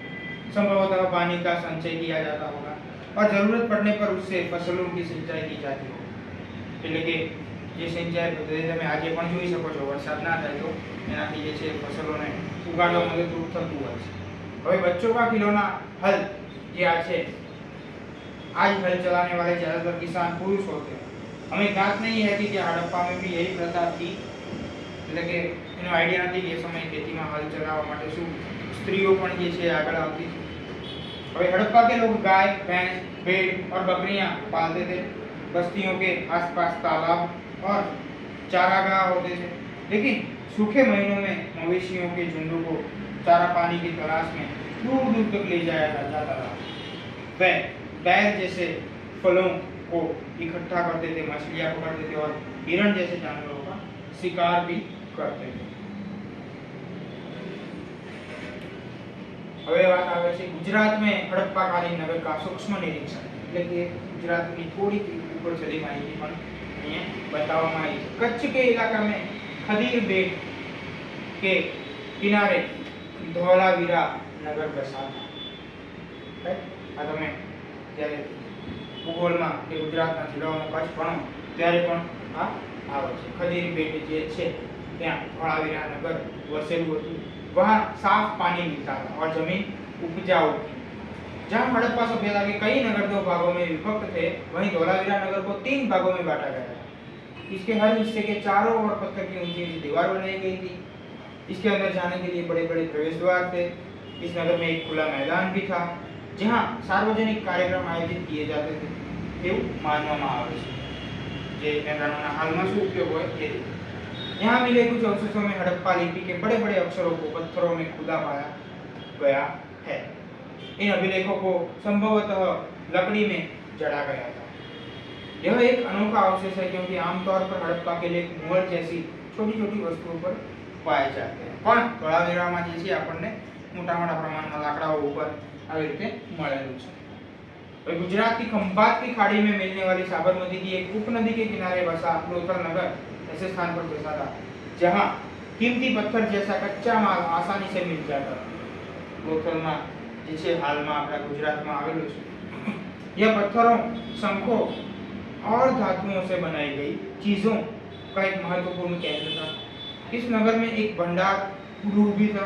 संभवतः पानी का संचय किया जाता होगा और जरूरत पड़ने पर उससे फसलों की सिंचाई की जाती होगी। એટલે કે જે સિંચાઈ પદ્ધતિ તમે આજે પણ જોઈ શકો છો, વરસાદ ના થાય તો એનાથી જે છે ફસલોને ઉગાડવામાં મદદરૂપ થતું હોય છે। હવે बच्चों का खिलौना हल જે આ છે, आज हल चलाने वाले ज्यादातर किसान पुरुष होते हैं। हमें ज्ञात नहीं है कि क्या हड़प्पा में भी यही प्रथा थी, એટલે કે એનો આઈડિયા નથી કે એ સમયે ખેતીમાં હલ ચલાવવા માટે શું સ્ત્રીઓ પણ જે છે આગળ આવતી હતી। હવે हड़प्पा के लोग गाय, भैंस, भेड़ और बकरियां पालते थे। बस्तियों के आसपास तालाब और चारागाह होते थे, लेकिन सूखे महीनों में मवेशियों के झुंडों को चारा पानी की तलाश में दूर दूर तक ले जाया जाता था। वे बैर जैसे फलों को इकट्ठा करते थे, मछलियां पकड़ते थे और हिरण जैसे जानवरों का शिकार भी करते थे। હવે વાત આવે છે ગુજરાત में हड़प्पा कालीन नगर का सूक्ष्म निरीक्षण, એટલે કે ગુજરાતની થોડી ઉપર ચલી માહિતી પણ અહીંયા बतावવામાં આવી છે। कच्छ के इलाका में खदीर बेट के किनारे धौलावीरा नगर बसा था। આ તમે જ્યારે ભૂગોળમાં કે ગુજરાતના જિલ્લાઓમાં કચ્છ ભણો ત્યારે પણ આ આવે છે। ખદીર બેટ જે છે ત્યાં ધોળાવીરા નગર વસેલું હતું। वहाँ साफ पानी मिलता था और जमीन उपजाऊ थी। जहाँ हड़प्पा सभ्यता के कई नगर 2 भागों में विभक्त थे, वहीं धौलावीरा नगर को 3 भागों में बांटा गया था। इसके हर हिस्से के चारों ओर पत्थर की ऊंची ऊंची दीवार बनाई गई थी। इसके अंदर जाने के लिए बड़े बड़े प्रवेश द्वार थे। इस नगर में एक खुला मैदान भी था जहाँ सार्वजनिक कार्यक्रम आयोजित किए जाते थे, એવું માનવામાં આવે છે। જે મેદાનોના હાલમાં શું ઉપયોગ હોય એ રીતે। यहाँ मिले कुछ अवशेषों में हड़प्पा लिपि के बड़े बड़े अक्षरों को पत्थरों में खुदा पाया गया है। इन अभिलेखों को संभवतः लकड़ी में जड़ा गया था। यह एक अनोखा अवशेष है क्योंकि आमतौर पर हड़प्पा के लेख मुहर जैसी छोटी छोटी वस्तुओं पर पाए जाते हैं, પણ ધોળાવીરામાં જે છે આપણને મોટા મોટા પ્રમાણમાં લાકડાઓ ઉપર આવી રીતે મળેલું છે। गुजरात की खंभात की खाड़ी में मिलने वाली साबरमती की एक उपनदी के किनारे बसा लोथल नगर ऐसे स्थान पर बसा था जहां कीमती पत्थर जैसा कच्चा माल आसानी से मिल जाता था। लोथल में જે છે હાલમાં આપણા ગુજરાતમાં આવેલું છે यह पत्थरों, शंखों और धातुओं से बनाई गई चीजों का एक महत्वपूर्ण केंद्र था। इस नगर में एक भंडार गृह भी था।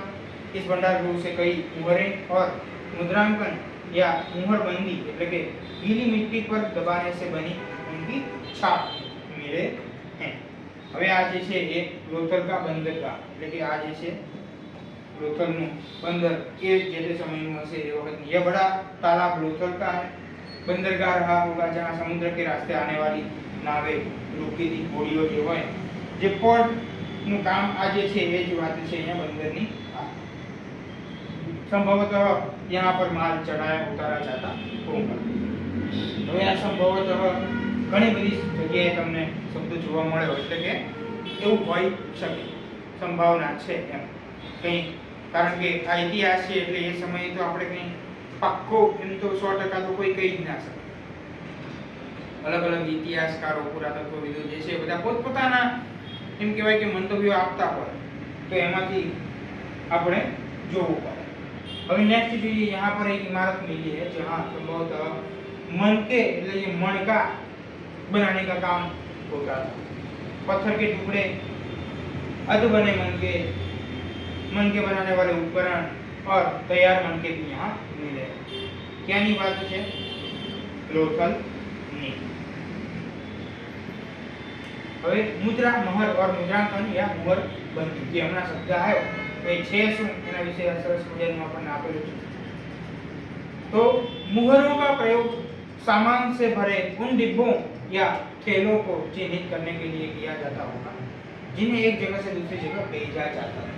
इस भंडार गृह से कई मुहरें और मुद्रांकन या मुहरबंदी એટલે કે ગીલી મિટ્ટી પર દબાने से बनी उनकी छाप मिले हैं। હવે આ જે છે એ લોથલ का બંદરગાહ એટલે કે આ જે છે लोथल बंदर ये जैसे समय में से यह बड़ा तालाब लोथल का है। बंदरगाह रहा होगा जहाँ समुद्र के रास्ते आने वाली नावें रुकी थी, बोड़ियों जो है जे पोर्ट નું કામ આજે છે એ જ વાત છે અહીંયા બંદરની। संभवतः यहाँ पर माल चढ़ाया उतारा जाता होगा। હવે આ સંભવતઃ ઘણી બધી જગ્યાએ તમને શબ્દ જોવા મળે એટલે કે એવું હોઈ શકે, સંભાવના છે એમ કંઈ, કારણ કે આ ઇતિહાસ છે એટલે એ સમયે તો આપણે કંઈ પાક્કો એમ તો 100% તો કોઈ કહી જ ના શકે। અલગ અલગ ઇતિહાસકારો, પુરાતત્વવિદો જે છે બધા પોતપોતાના એમ કહેવાય કે મંતવ્યો આપતા હોય તો એમાંથી આપણે જોવું પડે। હવે नेक्स्ट જોઈએ, यहाँ पर एक इमारत मिली है जहाँ संभवतः मनके એટલે ये मणका बनाने का काम होता था। पत्थर के टुकड़े, अध बने मनके, मनके बनाने वाले उपकरण और तैयार मनके भी यहाँ मिले। क्या नहीं बात है लोथल नहीं। હવે મુદ્રા, મહર और मुद्रांकन या मुहर बंदी જે હમણાં શબ્દ આવ્યો એ છે શું એના વિશે સરસ મજાનું આપણને આપેલું છે। तो मुहरों का प्रयोग सामान से भरे उन डिब्बों या थैलों को चिन्हित करने के लिए किया जाता होगा जिन्हें एक जगह से दूसरी जगह भेजा जाता है।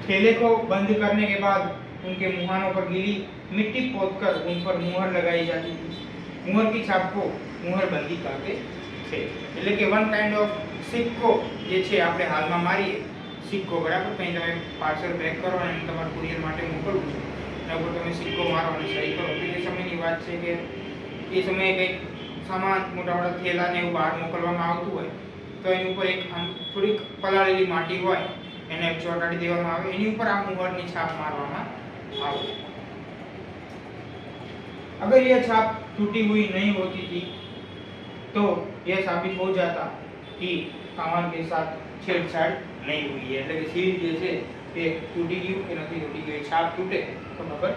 थैले को बंद करने के बाद उनके मुहानों पर गीली मिट्टी पोतकर उन पर मुहर लगाई जाती थी। मुहर की छाप को मुहरबंदी कहते थे। એટલે કે વન કાઇન્ડ ઓફ સિક્કો જે છે આપણે હાલમાં મારીએ સિક્કો, બરાબર, કંઈ તમે પાર્સલ પેક કરો અને તમારે કુરિયર માટે મોકલવું છે એના ઉપર તમે સિક્કો મારો અને સહી કરો તો એ સમયની વાત છે કે એ સમયે કંઈક સામાન મોટા મોટા થેલા ને એવું બહાર મોકલવામાં આવતું હોય તો એની ઉપર એક આમ થોડીક પલાળેલી માટી હોય એને ચોંટાડી દેવામાં આવે, એની ઉપર આ મુહરની છાપ મારવામાં આવે। अगर यह छाप टूटी हुई नहीं होती थी तो यह साबित हो जाता कि सामान के साथ छेड़छाड़ नहीं हुई है। એટલે કે सील जैसे ये टूटी गई कि नहीं टूटी गई, छाप टूटे तो खबर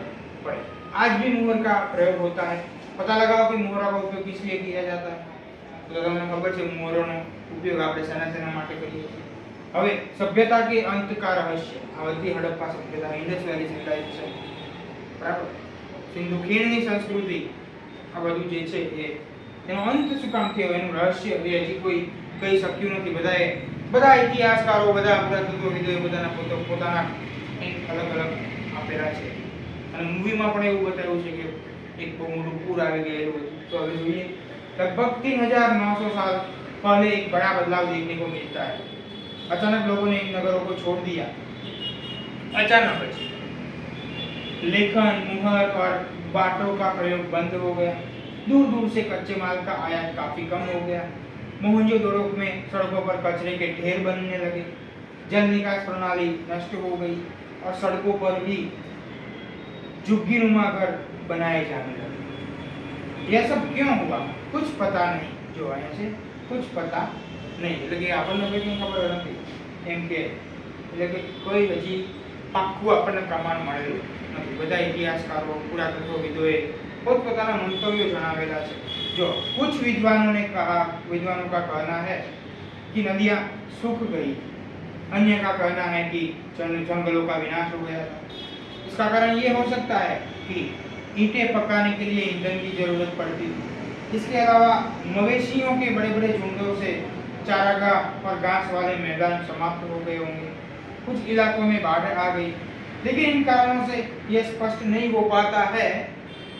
पड़े। आज भी मुहर का प्रयोग होता है। पता लगाओ कि मुहरा का उपयोग किस लिए किया जाता है तो તમને ખબર છે મુહરોનો ઉપયોગ આપણે સેના માટે કરીએ છીએ। હવે સભ્યતા કે અંત का रहस्य, આ બધી હડપ્પા સભ્યતા, ઇન્ડસ વેલી સિવિલાઇઝેશન, બરાબર, સિંધુ ખીણની સંસ્કૃતિ, આ બધું જે છે એ એનો અંત શું કામ થયો એનું રહસ્ય એ હજી કોઈ કહી શક્યું નથી। બધા ઇતિહાસકારો, બધા પુરાતત્વવિદોએ બધાના પોતાના અલગ અલગ આપેલા છે અને મૂવીમાં પણ એવું બતાવ્યું છે કે એક બહુ મોટું પૂર આવી ગયેલું હતું। તો હવે જોઈએ, लगभग 3900 साल पहले एक बड़ा बदलाव देखने को मिलता है। अचानक लोगों ने इन नगरों को छोड़ दिया। अचानक लेखन, मुहर और बाटों का प्रयोग बंद हो गया। दूर दूर से कच्चे माल का आयात काफी कम हो गया। मोहनजोदड़ो में सड़कों पर कचरे के ढेर बनने लगे। जल निकास प्रणाली नष्ट हो गई और सड़कों पर भी झुग्गीनुमा घर बनाए जाने लगे। यह सब क्यों हुआ कुछ पता नहीं, जो आया છે कुछ पता नहीं, એટલે કે આપણને કંઈ ખબર નથી એમ કે એટલે કે કોઈ હજી પાક્કું આપણને પ્રમાણ મળેલું નથી। બધા ઇતિહાસકારો, પુરાતત્વવિદોએ પોતપોતાના મંતવ્યો જણાવેલા છે। जो कुछ विद्वानों का कहना है कि नदियाँ सूख गई, अन्य का कहना है कि जंगलों का विनाश हो गया था। इसका कारण ये हो सकता है कि ईंटें पकाने के लिए ईंधन की जरूरत पड़ती थी। इसके अलावा मवेशियों के बड़े बड़े झुंडों से चारागाह और घास वाले मैदान समाप्त हो गए होंगे। कुछ इलाकों में बाढ़ आ गई, लेकिन इन कारणों से यह स्पष्ट नहीं हो पाता है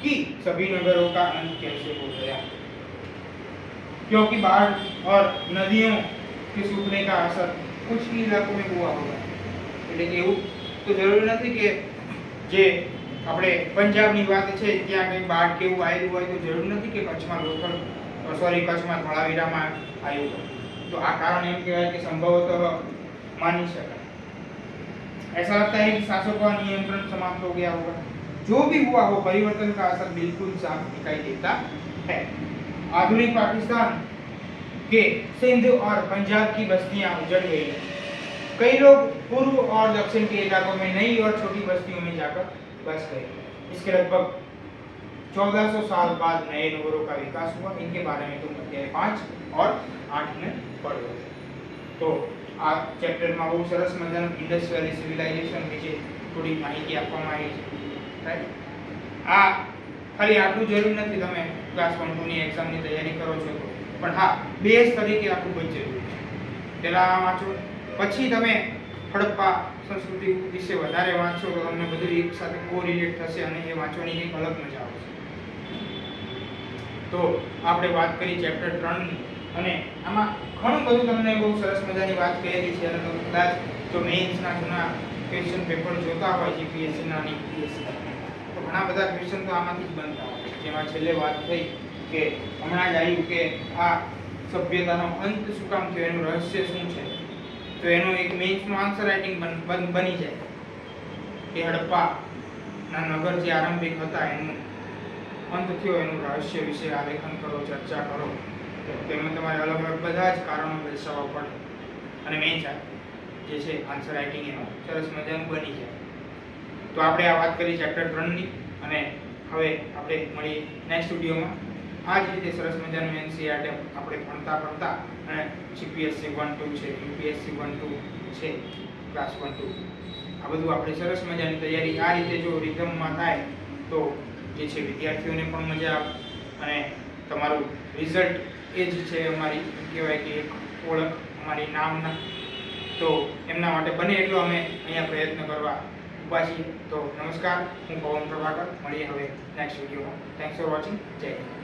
कि सभी नगरों का अंत कैसे हो गया, क्योंकि बाढ़ और नदियों के सूखने का असर कुछ ही इलाकों में हुआ होगा। એટલે કે એવું તો જરૂરી નથી કે જે આપણે પંજાબની વાત છે ત્યાં કંઈ બાઢ કેવું આવેલું હોય તો જરૂર નથી કે કચ્છમાં લોથલ કચ્છમાં ધોળાવીરામાં આવ્યું હોય। તો આ કારણ એમ કહેવાય કે સંભવતઃ માની શકાય। ऐसा लगता है कि शासकों का नियंत्रण समाप्त हो गया होगा। जो भी हुआ हो परिवर्तन का असर बिल्कुल साफ दिखाई देता है। आधुनिक पाकिस्तान के सिंध और पंजाब की बस्तियां उजड़ गई हैं। कई लोग पूर्व और दक्षिण के इलाकों में नई और छोटी बस्तियों में जाकर बस गए। इसके लगभग 1400 साल बाद नए नगरों का विकास हुआ। इनके बारे में तुम अध्याय 5 और 8 में पढ़ो। तो આ ચેપ્ટરમાં બહુ સરસ મજાનું ઇન્ડસ વેલી સિવિલાઇઝેશન વિશે થોડી માહિતી આપવામાં આવી છે, રાઈટ। આ ખાલી આટલું જરૂરી નથી તમે ક્લાસ 1 2 ની એક્ઝામની તૈયારી કરો છો તો, પણ હા બેઝ તરીકે આ ખૂબ જ જરૂરી છે। પહેલા આ વાંચો, પછી તમે હડપ્પા સંસ્કૃતિ વિશે વધારે વાંચો તો તમને બધું એક સાથે કોરિલેટ થશે અને એ વાંચવાની કંઈક અલગ મજા આવશે। તો આપણે વાત કરી ચેપ્ટર 3 ની, અને આમાં ઘણું બધું તમને બહુ સરસ મજાની વાત કરેલી છે, અને તમે કદાચ જો મેઇન્સના જૂના ક્વેશ્ચન પેપર જોતા હોય જીપીએસસી ના અને યુપીએસસી તો ઘણા બધા ક્વેશ્ચન તો આમાંથી જ બનતા હોય, જેમાં છેલ્લે વાત થઈ કે હમણાં જ આવ્યું કે આ સભ્યતાનો અંત શું કામ થયો, એનું રહસ્ય શું છે, તો એનો એક મેઇન્સનો આન્સર રાઇટિંગ બની જાય કે હડપ્પાના નગર જે આરંભિક હતા એનું અંત થયો, એનું રહસ્ય વિશે આલેખન કરો, ચર્ચા કરો। તેમાં તમારે અલગ અલગ બધા જ કારણો દર્શાવવા પડે અને મેઇન જે છે આન્સર રાઇટિંગ એનું સરસ મજાનું બની જાય। તો આપણે આ વાત કરી ચેપ્ટર 3 ની, અને હવે આપણે મળીએ નેક્સ્ટ વિડીયોમાં। આ જ રીતે સરસ મજાનું એનસીઈઆરટી આપણે ભણતા અને જીપીએસસી 1 2 છે, યુપીએસસી 1 2 છે, ક્લાસ 1 2 આ બધું આપણે સરસ મજાની તૈયારી આ રીતે જો રિધમમાં થાય તો જે છે વિદ્યાર્થીઓને પણ મજા આવે, અને તમારું રિઝલ્ટ એ જ છે અમારી કહેવાય કે એક ઓળખ અમારી નામના, તો એમના માટે બને એટલો અમે અહીંયા પ્રયત્ન કરવા ઊભા છીએ। તો નમસ્કાર, હું પવન પ્રભાકર, મળીએ હવે નેક્સ્ટ વિડીયોમાં। થેન્ક્સ ફોર વોચિંગ, જય હિન્દ।